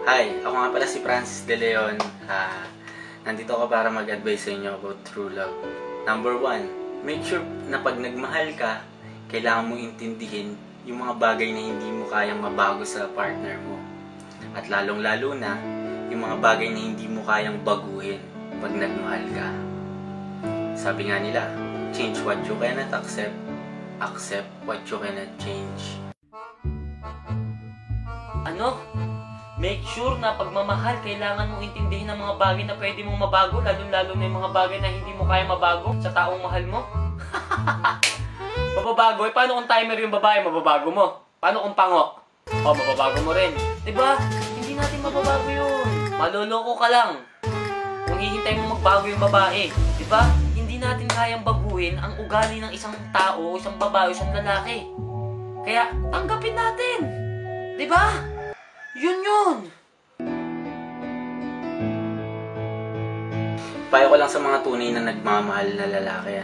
Hi, ako nga pala si Francis De Leon. Nandito ako para mag-advise sa inyo about true love. Number 1, make sure na pag nagmahal ka, kailangan mo intindihin yung mga bagay na hindi mo kayang mabago sa partner mo. At lalong-lalo na, yung mga bagay na hindi mo kayang baguhin pag nagmahal ka. Sabi nga nila, change what you cannot accept, accept what you cannot change. Ano? Make sure na pagmamahal, kailangan mong intindihin ang mga bagay na pwede mong mabago, lalo-lalo na yung mga bagay na hindi mo kaya mabago sa taong mahal mo. Mababago? Eh, paano kung timer yung babae, mababago mo? Paano kung pango? O, mababago mo rin. Diba? Hindi natin mababago yun. Maloloko ka lang kung hihintay mo magbago yung babae. Diba? Hindi natin kayang baguhin ang ugali ng isang tao, isang babae, isang lalaki. Kaya, tanggapin natin. Diba? Yun! Payo ko lang sa mga tunay na nagmamahal na lalaki,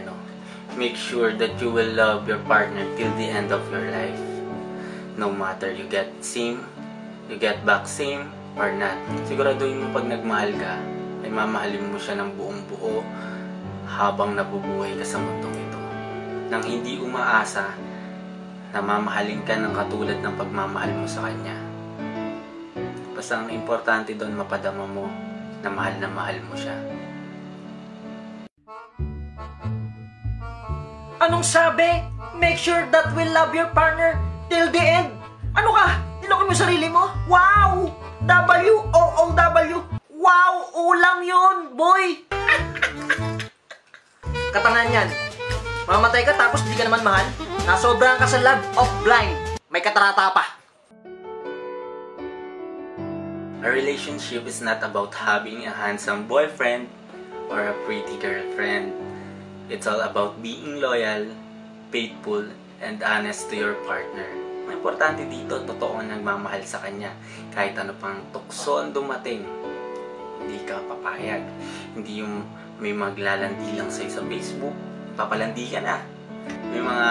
make sure that you will love your partner till the end of your life. No matter you get same, you get back same, or not. Siguraduhin mo pag nagmahal ka, ay mamahalin mo siya ng buong buo habang nabubuhay ka sa mundong ito. Nang hindi umaasa na mamahalin ka ng katulad ng pagmamahal mo sa kanya. Basta ang importante doon, mapadama mo na mahal mo siya. Anong sabi? Make sure that we love your partner till the end. Ano ka? Niloko mo sarili mo? Wow! W-O-O-W. Wow! Ulam yun, boy! Katangan yan. Mamatay ka tapos di ka naman mahal? Nasobrahan ka sa love of blind. May katarata pa. A relationship is not about having a handsome boyfriend or a pretty girlfriend. It's all about being loyal, faithful, and honest to your partner. Ang importante dito, totoo ang nagmamahal sa kanya. Kahit ano pang tukso ang dumating, hindi ka papayag. Hindi yung may maglalandi lang sa'yo sa Facebook, papalandi ka na. May mga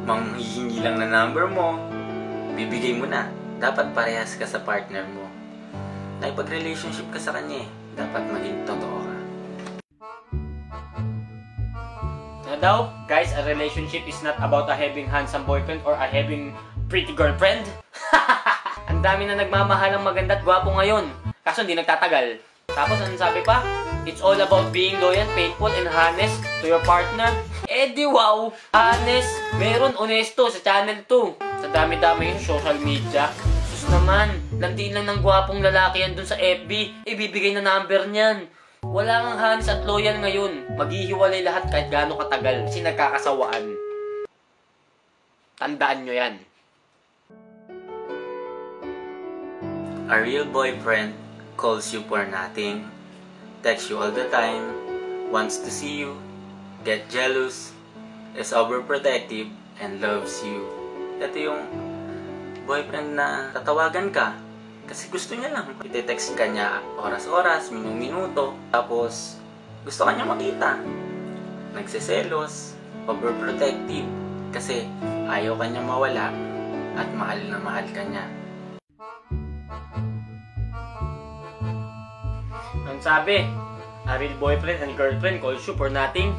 manghihingi lang na number mo, bibigay mo na. Dapat parehas ka sa partner mo. Nakipag-relationship ka sa kanya dapat maging totoo ka. Na daw, guys, a relationship is not about having handsome boyfriend or a having pretty girlfriend. Ang dami na nagmamahal ng maganda at gwapo ngayon. Kaso hindi nagtatagal. Tapos anong sabi pa? It's all about being loyal, faithful, and honest to your partner. Eh di wow! Honest! Meron honesto sa channel 2. Sa dami-dami yung social media. Sus naman, landiin lang ng gwapong lalaki yan dun sa FB. Ibibigay na number niyan. Wala kang honest at loyal ngayon. Maghihiwalay lahat kahit gaano katagal kasi nagkakasawaan. Tandaan nyo yan. A real boyfriend calls you for nothing, texts you all the time, wants to see you, get jealous, is overprotective, and loves you. Ito yung boyfriend na tatawagan ka kasi gusto niya lang. Ite-text ka niya oras-oras, minuto, tapos gusto ka niya makita. Nagseselos, overprotective, kasi ayaw ka niya mawala at mahal na mahal ka niya. Ang sabi, a real boyfriend and girlfriend calls you for nothing.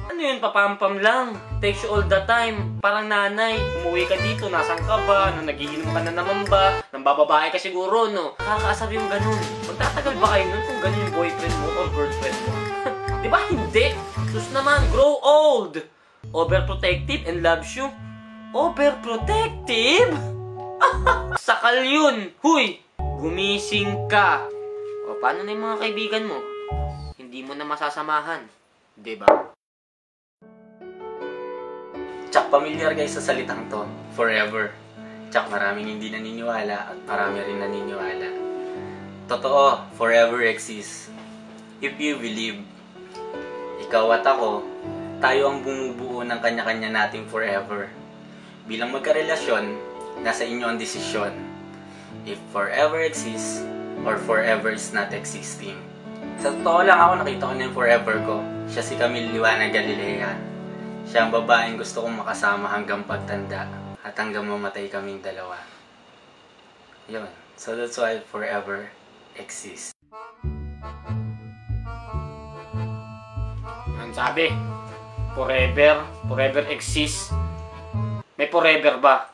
Ano yun, papampam lang. Takes you all the time. Parang nanay, umuwi ka dito, nasan ka ba? Nagiinom ka na naman ba? Nang bababae ka siguro, no? Nakakaasar yung ganun. Magtatagal ba kayo nun kung ganun yung boyfriend mo or girlfriend mo? Diba hindi? Sus naman, grow old. Overprotective and loves you. Overprotective? Sakal yun. Huy, gumising ka. O, paano na yung mga kaibigan mo? Hindi mo na masasamahan. Diba? Tsak, pamilyar guys sa salitang to, forever. Tsak, maraming hindi naniniwala at marami rin naniniwala. Totoo, forever exists. If you believe, ikaw at ako, tayo ang bumubuo ng kanya-kanya nating forever. Bilang magkarelasyon, nasa inyo ang desisyon. If forever exists, or forever is not existing. Sa totoo lang ako, nakita ko na yung forever ko. Siya si Camille Liwanag Galilea. Siya ang babaeng gusto kong makasama hanggang pagtanda at hanggang mamatay kaming dalawa. Yun. So that's why forever exists. Ang sabi, forever exists. May forever ba?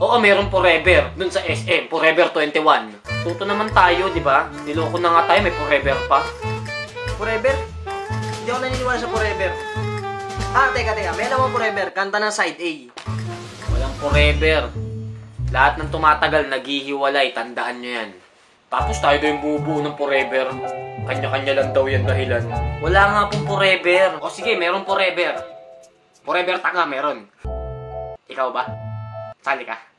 Oo, meron forever. Dun sa SM, Forever 21. Tuto naman tayo, di ba? Niloko na nga tayo, may forever pa. Forever? Hindi ako naniniwala sa forever. Teka. May alam mo forever. Kanta ng side A. Walang forever. Lahat ng tumatagal, naghihiwalay. Tandaan nyo yan. Tapos tayo daw yung bubuo ng forever. Kanya-kanya lang daw yan dahilan. Wala nga pong forever. O sige, meron forever. Forever tanga, meron. Ikaw ba? Sali ka.